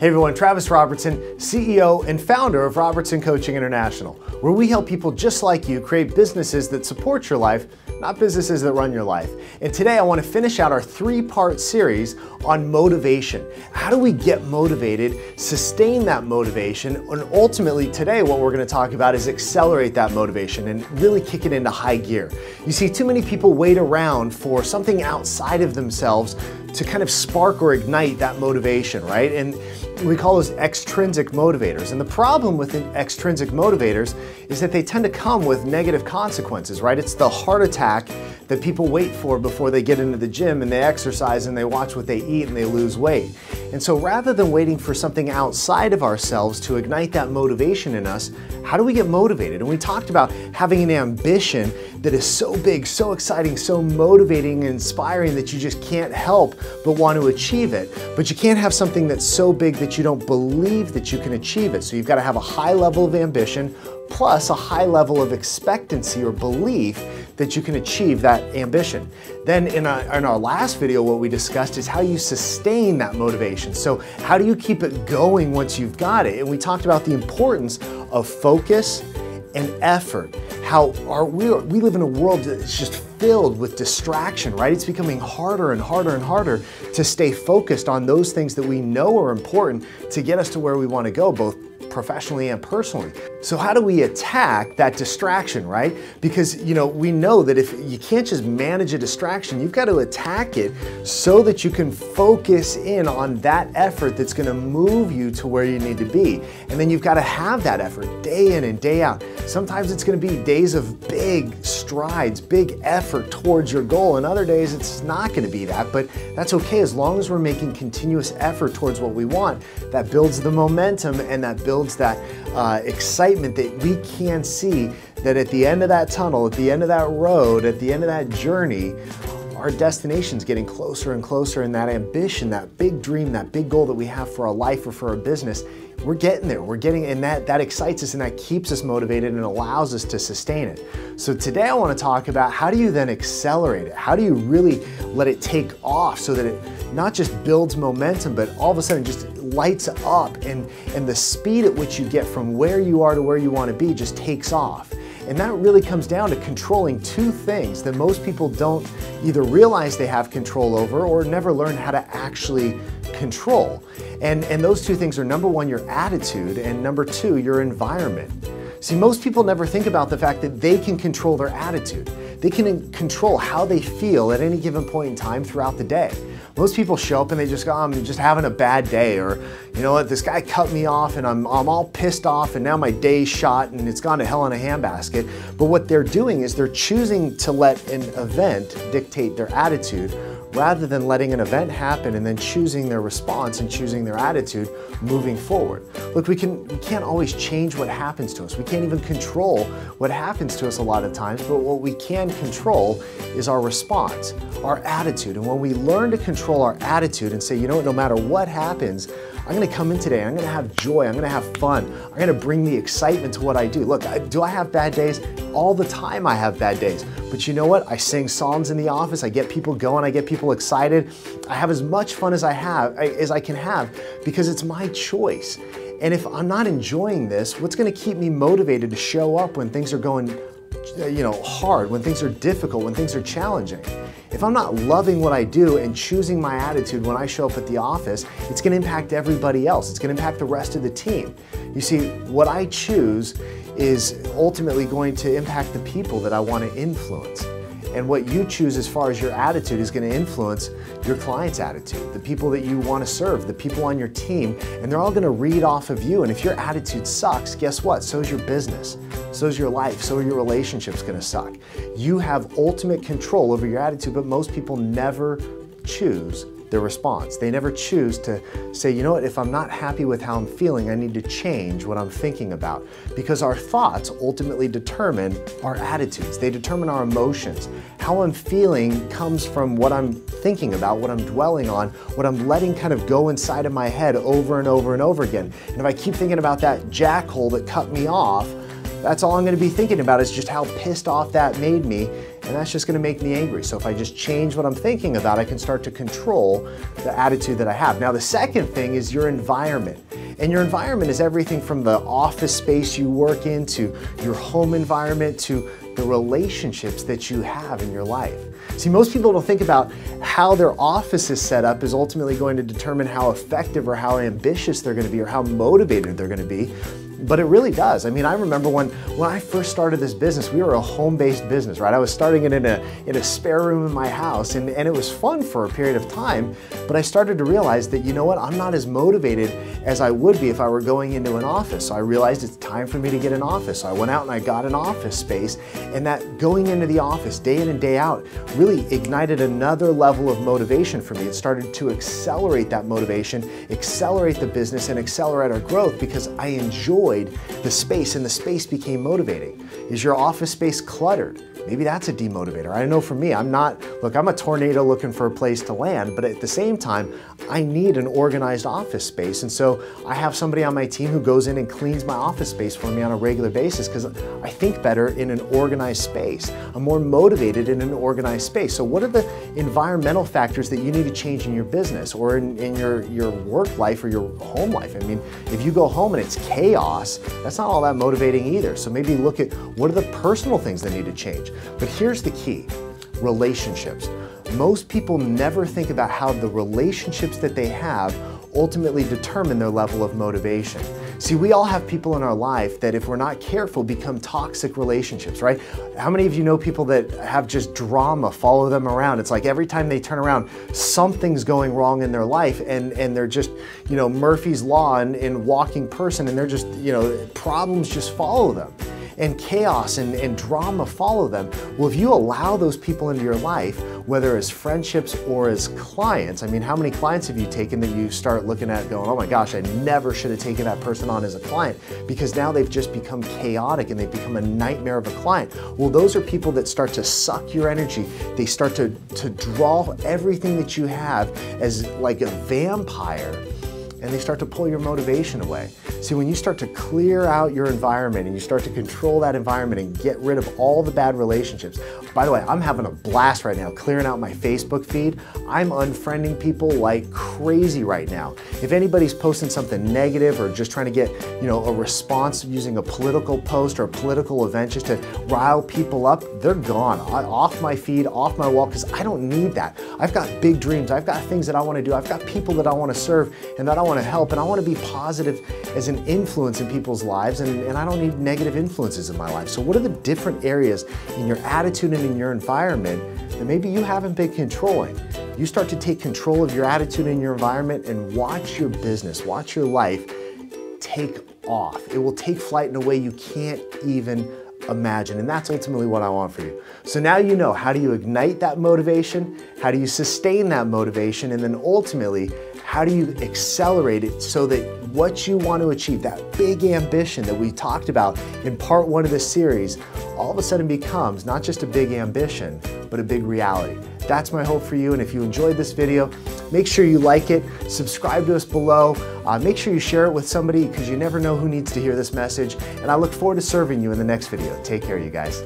Hey everyone, Travis Robertson, CEO and founder of Robertson Coaching International, where we help people just like you create businesses that support your life, not businesses that run your life. And today I want to finish out our three-part series on motivation. How do we get motivated, sustain that motivation, and ultimately today what we're going to talk about is accelerate that motivation and really kick it into high gear. You see, too many people wait around for something outside of themselves to kind of spark or ignite that motivation, right? And we call those extrinsic motivators. And the problem with extrinsic motivators is that they tend to come with negative consequences, right? It's the heart attack that people wait for before they get into the gym and they exercise and they watch what they eat and they lose weight. And so rather than waiting for something outside of ourselves to ignite that motivation in us, how do we get motivated? And we talked about having an ambition that is so big, so exciting, so motivating and inspiring that you just can't help but want to achieve it. But you can't have something that's so big that you don't believe that you can achieve it. So you've got to have a high level of ambition plus a high level of expectancy or belief that you can achieve that ambition. Then in our last video, what we discussed is how you sustain that motivation. So how do you keep it going once you've got it? And we talked about the importance of focus and effort. How we live in a world that's just filled with distraction, right? It's becoming harder and harder and harder to stay focused on those things that we know are important to get us to where we want to go, both professionally and personally. So how do we attack that distraction, right? Because we know that if you can't just manage a distraction, you've got to attack it so that you can focus in on that effort that's going to move you to where you need to be. And then you've got to have that effort day in and day out. Sometimes it's going to be days of big strides, big effort towards your goal, and other days it's not going to be that, but that's okay as long as we're making continuous effort towards what we want. That builds the momentum and that builds that excitement that we can see that at the end of that tunnel, at the end of that road, at the end of that journey, our destination's getting closer and closer, and that ambition, that big dream, that big goal that we have for our life or for our business, we're getting there. We're getting, and that excites us and that keeps us motivated and allows us to sustain it. So today I want to talk about how do you then accelerate it? How do you really let it take off so that it not just builds momentum, but all of a sudden just lights up and the speed at which you get from where you are to where you want to be just takes off. And that really comes down to controlling two things that most people don't either realize they have control over or never learn how to actually control. And those two things are, number one, your attitude, and number two, your environment. See, most people never think about the fact that they can control their attitude. They can control how they feel at any given point in time throughout the day. Most people show up and they just go, I'm just having a bad day, or you know what, this guy cut me off and I'm all pissed off and now my day's shot and it's gone to hell in a handbasket. But what they're doing is they're choosing to let an event dictate their attitude rather than letting an event happen and then choosing their response and choosing their attitude moving forward. Look, we can't always change what happens to us. We can't even control what happens to us a lot of times, but what we can control is our response, our attitude. And when we learn to control our attitude and say, you know what, no matter what happens, I'm going to come in today, I'm going to have joy, I'm going to have fun, I'm going to bring the excitement to what I do. Look, do I have bad days? All the time I have bad days. But you know what? I sing songs in the office, I get people going, I get people excited. I have as much fun as I can have because it's my choice. And if I'm not enjoying this, what's going to keep me motivated to show up when things are going hard, when things are difficult, when things are challenging? If I'm not loving what I do and choosing my attitude when I show up at the office, it's going to impact everybody else. It's going to impact the rest of the team. You see, what I choose is ultimately going to impact the people that I want to influence. And what you choose as far as your attitude is going to influence your client's attitude, the people that you want to serve, the people on your team, and they're all going to read off of you. And if your attitude sucks, guess what? So is your business, so is your life, so are your relationships going to suck. You have ultimate control over your attitude, but most people never choose their response. They never choose to say, you know what, if I'm not happy with how I'm feeling, I need to change what I'm thinking about. Because our thoughts ultimately determine our attitudes. They determine our emotions. How I'm feeling comes from what I'm thinking about, what I'm dwelling on, what I'm letting kind of go inside of my head over and over and over again. And if I keep thinking about that jackhole that cut me off, that's all I'm going to be thinking about is just how pissed off that made me. and that's just going to make me angry. So if I just change what I'm thinking about, I can start to control the attitude that I have. Now, the second thing is your environment. And your environment is everything from the office space you work in, to your home environment, to the relationships that you have in your life. See, most people don't think about how their office is set up is ultimately going to determine how effective or how ambitious they're going to be or how motivated they're going to be. But it really does. I mean, I remember when I first started this business, we were a home-based business, right? I was starting it in a spare room in my house, and it was fun for a period of time, but I started to realize that, you know what, I'm not as motivated as I would be if I were going into an office. So I realized it's time for me to get an office. So I went out and I got an office space, and that going into the office day in and day out really ignited another level of motivation for me. It started to accelerate that motivation, accelerate the business, and accelerate our growth because I enjoyed the space, and the space became motivating. Is your office space cluttered? Maybe that's a demotivator. I know for me, I'm a tornado looking for a place to land, but at the same time, I need an organized office space. And so I have somebody on my team who goes in and cleans my office space for me on a regular basis because I think better in an organized space. I'm more motivated in an organized space. So what are the environmental factors that you need to change in your business or in your work life or your home life? I mean, if you go home and it's chaos, that's not all that motivating either. So maybe look at what are the personal things that need to change. But here's the key: relationships. Most people never think about how the relationships that they have ultimately determine their level of motivation. See, we all have people in our life that, if we're not careful, become toxic relationships, right? How many of you know people that have just drama follow them around? It's like every time they turn around, something's going wrong in their life, and they're just, you know, Murphy's Law in walking person, and they're just, you know, problems just follow them. And chaos and drama follow them. Well, if you allow those people into your life, whether as friendships or as clients, I mean, how many clients have you taken that you start looking at going, oh my gosh, I never should have taken that person on as a client, because now they've just become chaotic and they've become a nightmare of a client. Well, those are people that start to suck your energy. They start to draw everything that you have as like a vampire, and they start to pull your motivation away. See, when you start to clear out your environment and you start to control that environment and get rid of all the bad relationships. By the way, I'm having a blast right now clearing out my Facebook feed. I'm unfriending people like crazy right now. If anybody's posting something negative or just trying to get, you know, a response using a political post or a political event just to rile people up, they're gone. Off my feed, off my wall, because I don't need that. I've got big dreams. I've got things that I want to do. I've got people that I want to serve and that I want to help, and I want to be positive as an influence in people's lives, and I don't need negative influences in my life. So what are the different areas in your attitude and in your environment that maybe you haven't been controlling? You start to take control of your attitude and your environment and watch your business, watch your life take off. It will take flight in a way you can't even imagine, and that's ultimately what I want for you. So now you know, how do you ignite that motivation? How do you sustain that motivation? And then ultimately, how do you accelerate it so that what you want to achieve, that big ambition that we talked about in part 1 of this series, all of a sudden becomes not just a big ambition, but a big reality. That's my hope for you. And if you enjoyed this video, make sure you like it, subscribe to us below, make sure you share it with somebody, because you never know who needs to hear this message. And I look forward to serving you in the next video. Take care, you guys.